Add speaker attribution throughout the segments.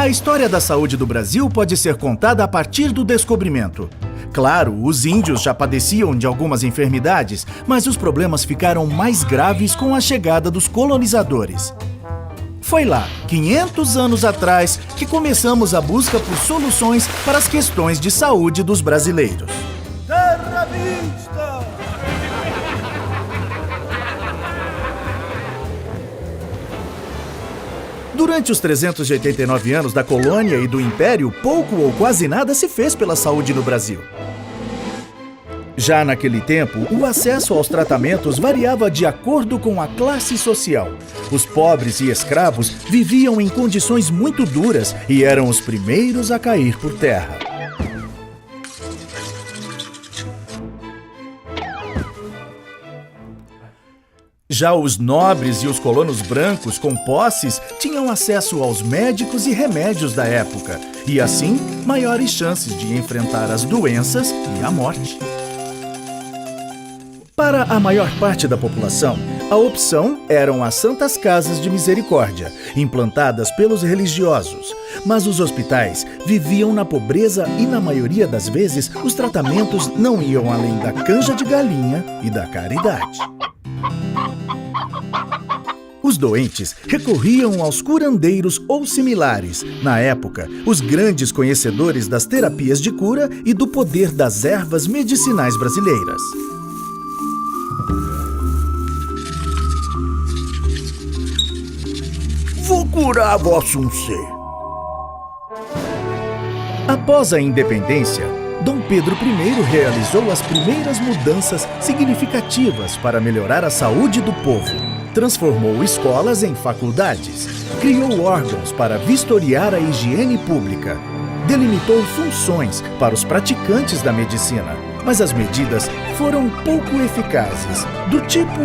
Speaker 1: A história da saúde do Brasil pode ser contada a partir do descobrimento. Claro, os índios já padeciam de algumas enfermidades, mas os problemas ficaram mais graves com a chegada dos colonizadores. Foi lá, 500 anos atrás, que começamos a busca por soluções para as questões de saúde dos brasileiros.
Speaker 2: Terra vista!
Speaker 1: Durante os 389 anos da colônia e do Império, pouco ou quase nada se fez pela saúde no Brasil. Já naquele tempo, o acesso aos tratamentos variava de acordo com a classe social. Os pobres e escravos viviam em condições muito duras e eram os primeiros a cair por terra. Já os nobres e os colonos brancos com posses tinham acesso aos médicos e remédios da época, e assim, maiores chances de enfrentar as doenças e a morte. Para a maior parte da população, a opção eram as Santas Casas de Misericórdia, implantadas pelos religiosos. Mas os hospitais viviam na pobreza e, na maioria das vezes, os tratamentos não iam além da canja de galinha e da caridade. Os doentes recorriam aos curandeiros ou similares, na época, os grandes conhecedores das terapias de cura e do poder das ervas medicinais brasileiras.
Speaker 2: Vou curar vosso ser.
Speaker 1: Após a independência, Dom Pedro I realizou as primeiras mudanças significativas para melhorar a saúde do povo. Transformou escolas em faculdades, criou órgãos para vistoriar a higiene pública, delimitou funções para os praticantes da medicina, mas as medidas foram pouco eficazes, do tipo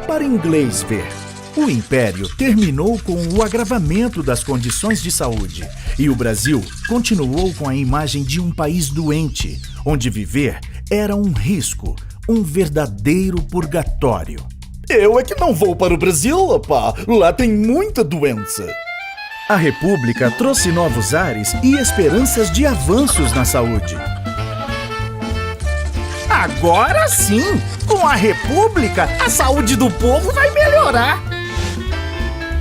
Speaker 1: para inglês ver. O Império terminou com o agravamento das condições de saúde e o Brasil continuou com a imagem de um país doente, onde viver era um risco, um verdadeiro purgatório.
Speaker 2: Eu é que não vou para o Brasil, rapá. Lá tem muita doença.
Speaker 1: A República trouxe novos ares e esperanças de avanços na saúde.
Speaker 3: Agora sim, com a República, a saúde do povo vai melhorar.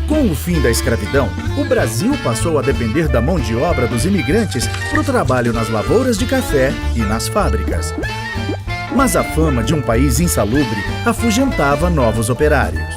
Speaker 1: Com o fim da escravidão, o Brasil passou a depender da mão de obra dos imigrantes para o trabalho nas lavouras de café e nas fábricas. Mas a fama de um país insalubre afugentava novos operários.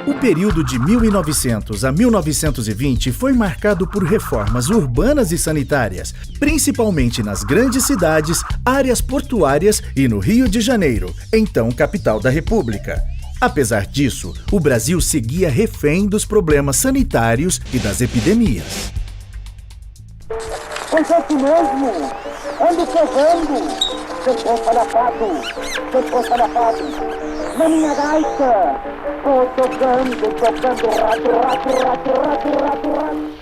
Speaker 1: O período de 1900 a 1920 foi marcado por reformas urbanas e sanitárias, principalmente nas grandes cidades, áreas portuárias e no Rio de Janeiro, então capital da República. Apesar disso, o Brasil seguia refém dos problemas sanitários e das epidemias.
Speaker 4: Pois é isso mesmo! Ando cavando! Depois palhaçado! Na minha gaita! Vou tocando, rato.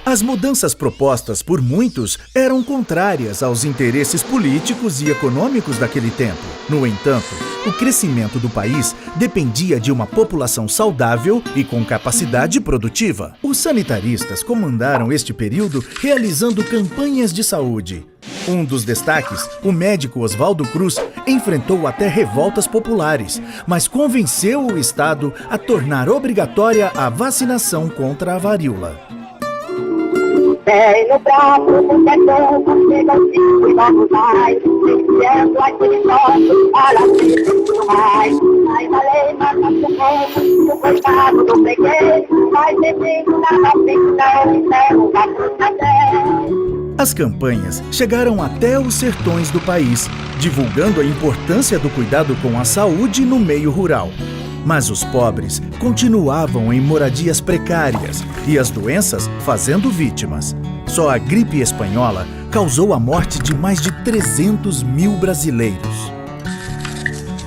Speaker 1: As mudanças propostas por muitos eram contrárias aos interesses políticos e econômicos daquele tempo. No entanto, o crescimento do país dependia de uma população saudável e com capacidade produtiva. Os sanitaristas comandaram este período realizando campanhas de saúde. Um dos destaques, o médico Oswaldo Cruz, enfrentou até revoltas populares, mas convenceu o Estado a tornar obrigatória a vacinação contra a varíola.
Speaker 4: Vem no braço do perdão, chega ao cinco e vamos mais, iniciando aquele nosso, para sempre tudo mais. Mas a lei mata o povo, o coitado do freguês, mas bem-vindo na ficção, encerro a frustração.
Speaker 1: As campanhas chegaram até os sertões do país, divulgando a importância do cuidado com a saúde no meio rural. Mas os pobres continuavam em moradias precárias e as doenças fazendo vítimas. Só a gripe espanhola causou a morte de mais de 300 mil brasileiros.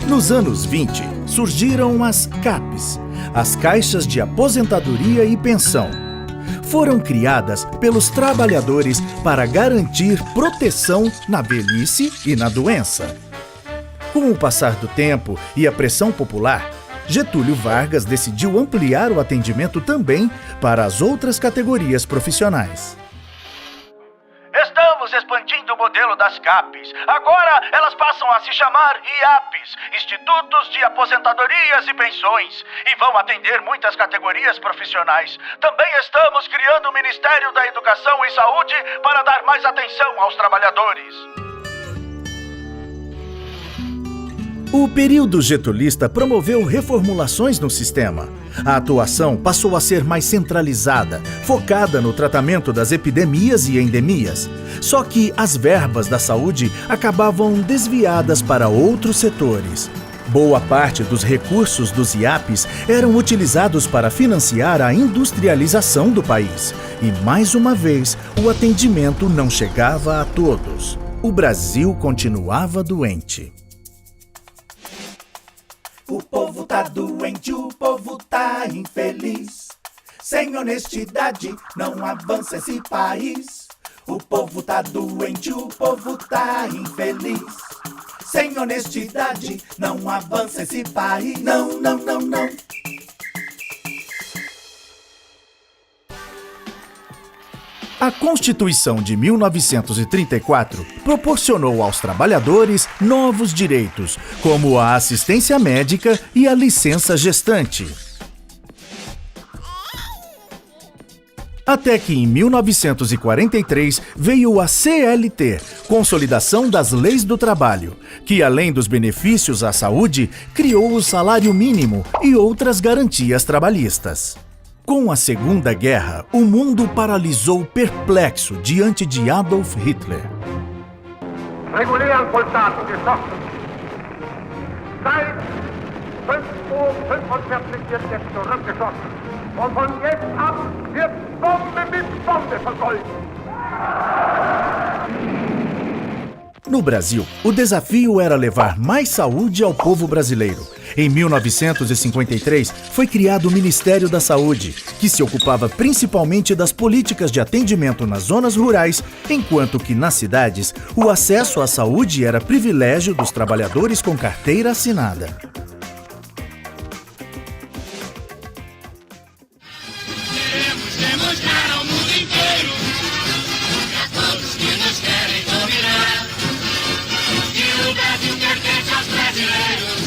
Speaker 1: Nos anos 20, surgiram as CAPs, as Caixas de Aposentadoria e Pensão. foram criadas pelos trabalhadores para garantir proteção na velhice e na doença. Com o passar do tempo e a pressão popular, Getúlio Vargas decidiu ampliar o atendimento também para as outras categorias profissionais.
Speaker 5: Estamos expandindo o modelo das CAPs. Agora elas passam a se chamar IAPs, Institutos de Aposentadorias e Pensões, e vão atender muitas categorias profissionais. Também estamos criando o Ministério da Educação e Saúde para dar mais atenção aos trabalhadores.
Speaker 1: O período getulista promoveu reformulações no sistema. A atuação passou a ser mais centralizada, focada no tratamento das epidemias e endemias. Só que as verbas da saúde acabavam desviadas para outros setores. Boa parte dos recursos dos IAPs eram utilizados para financiar a industrialização do país. E, mais uma vez, o atendimento não chegava a todos. O Brasil continuava doente.
Speaker 6: O povo tá doente, o povo tá infeliz. Sem honestidade não avança esse país. O povo tá doente, o povo tá infeliz. Sem honestidade não avança esse país. Não, não, não, não.
Speaker 1: A Constituição de 1934 proporcionou aos trabalhadores novos direitos, como a assistência médica e a licença gestante. Até que em 1943 veio a CLT, Consolidação das Leis do Trabalho, que além dos benefícios à saúde, criou o salário mínimo e outras garantias trabalhistas. Com a Segunda Guerra, o mundo paralisou perplexo diante de Adolf Hitler.
Speaker 7: Regulären Vollzahlen geschlossen. Seit 5:45 wird jetzt zurückgeschossen. Und von jetzt ab wird Bombe mit Bombe vergolten.
Speaker 1: No Brasil, o desafio era levar mais saúde ao povo brasileiro. Em 1953, foi criado o Ministério da Saúde, que se ocupava principalmente das políticas de atendimento nas zonas rurais, enquanto que nas cidades, o acesso à saúde era privilégio dos trabalhadores com carteira assinada.
Speaker 8: Queremos demonstrar ao mundo inteiro, a todos que nos querem dominar, que o Brasil pertence aos brasileiros.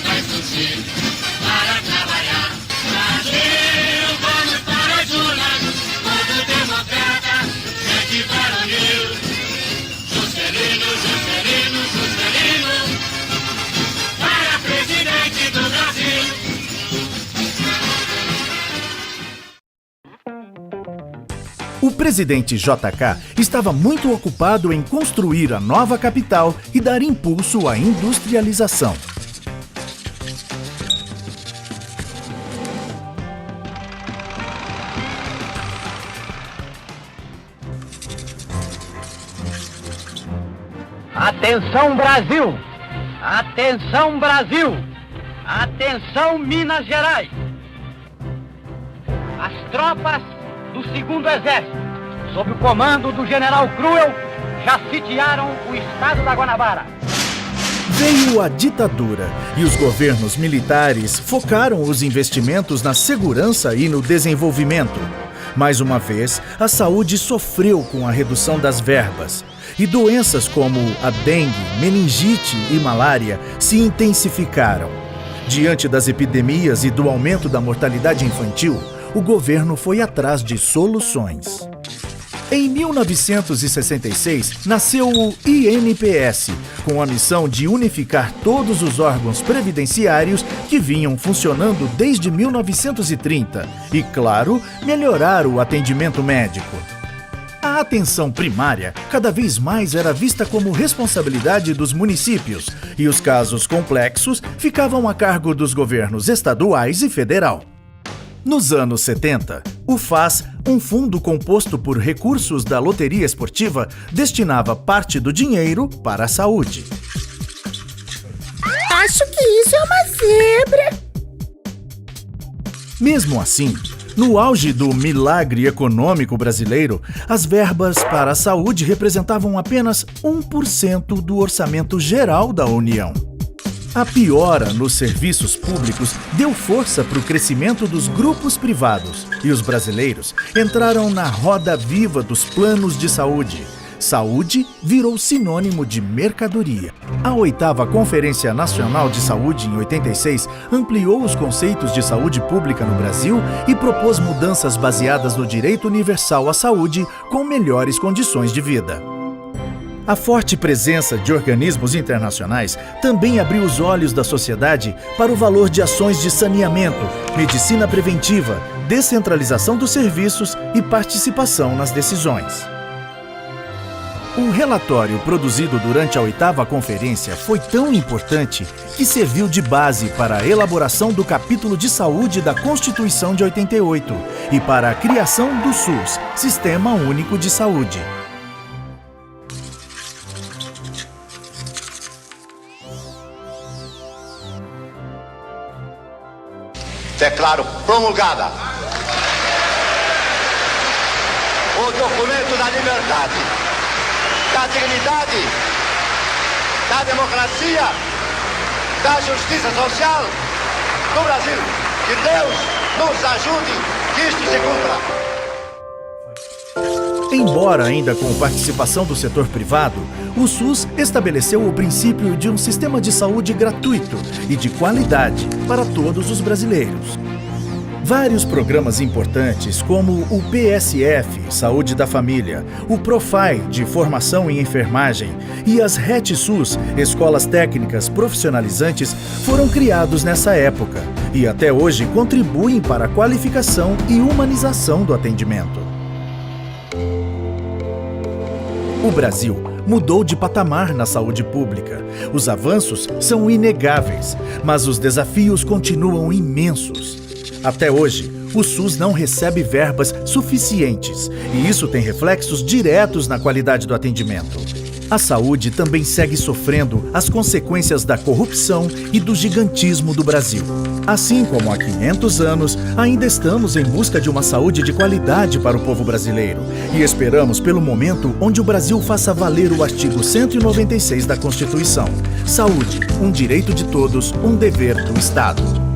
Speaker 8: Vai surgir para trabalhar. Brasil, vamos para as urnas. Povo democrata, gente varonil. Juscelino, Juscelino, Juscelino, para presidente do Brasil.
Speaker 1: O presidente JK estava muito ocupado em construir a nova capital e dar impulso à industrialização.
Speaker 9: Atenção Brasil! Atenção Brasil! Atenção Minas Gerais! As tropas do 2º Exército, sob o comando do General Cruel, já sitiaram o estado da Guanabara.
Speaker 1: Veio a ditadura e os governos militares focaram os investimentos na segurança e no desenvolvimento. Mais uma vez, a saúde sofreu com a redução das verbas. E doenças como a dengue, meningite e malária se intensificaram. Diante das epidemias e do aumento da mortalidade infantil, o governo foi atrás de soluções. Em 1966, nasceu o INPS, com a missão de unificar todos os órgãos previdenciários que vinham funcionando desde 1930 e, claro, melhorar o atendimento médico. A atenção primária cada vez mais era vista como responsabilidade dos municípios e os casos complexos ficavam a cargo dos governos estaduais e federal. Nos anos 70, o FAS, um fundo composto por recursos da loteria esportiva, destinava parte do dinheiro para a saúde.
Speaker 10: Acho que isso é uma zebra.
Speaker 1: Mesmo assim, No auge do milagre econômico brasileiro, as verbas para a saúde representavam apenas 1% do orçamento geral da União. A piora nos serviços públicos deu força para o crescimento dos grupos privados e os brasileiros entraram na roda viva dos planos de saúde. Saúde virou sinônimo de mercadoria. A 8ª Conferência Nacional de Saúde, em 86, ampliou os conceitos de saúde pública no Brasil e propôs mudanças baseadas no direito universal à saúde com melhores condições de vida. A forte presença de organismos internacionais também abriu os olhos da sociedade para o valor de ações de saneamento, medicina preventiva, descentralização dos serviços e participação nas decisões. O relatório produzido durante a 8ª Conferência foi tão importante que serviu de base para a elaboração do capítulo de saúde da Constituição de 88 e para a criação do SUS, Sistema Único de Saúde.
Speaker 10: Declaro promulgada o documento da liberdade, da dignidade, da democracia, da justiça social do Brasil. Que Deus nos ajude que isto se cumpra.
Speaker 1: Embora ainda com participação do setor privado, o SUS estabeleceu o princípio de um sistema de saúde gratuito e de qualidade para todos os brasileiros. Vários programas importantes, como o PSF, Saúde da Família, o Profai, de Formação em Enfermagem, e as RET-SUS, Escolas Técnicas Profissionalizantes, foram criados nessa época e até hoje contribuem para a qualificação e humanização do atendimento. O Brasil mudou de patamar na saúde pública. Os avanços são inegáveis, mas os desafios continuam imensos. Até hoje, o SUS não recebe verbas suficientes e isso tem reflexos diretos na qualidade do atendimento. A saúde também segue sofrendo as consequências da corrupção e do gigantismo do Brasil. Assim como há 500 anos, ainda estamos em busca de uma saúde de qualidade para o povo brasileiro e esperamos pelo momento onde o Brasil faça valer o artigo 196 da Constituição. Saúde, um direito de todos, um dever do Estado.